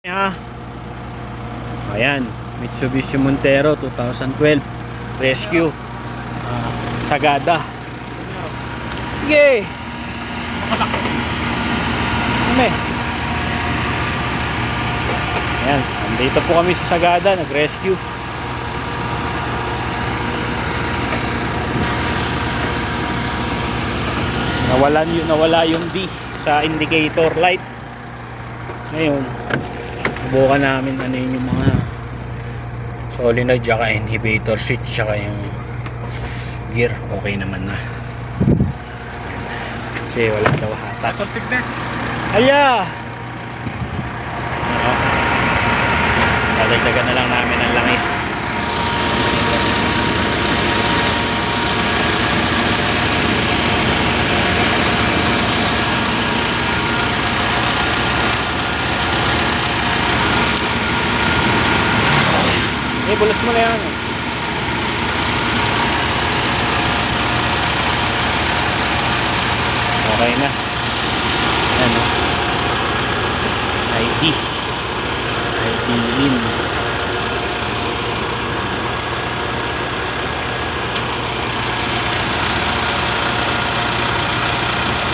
Ah, ayan, Mitsubishi Montero 2012 Rescue, Sagada. Sige. Ayan, andito po kami sa Sagada, nag-rescue. Nawala yung D sa indicator light. Ngayon, subukan namin ano yung mga solenoid, tsaka inhibitor switch, tsaka yung gear. Okay naman na. Kasi wala daw hatak. Toxic na. Aya! Dadagdagan na lang namin ang langis. Bulas mo na yan. Okay na. Ayan o. ID in.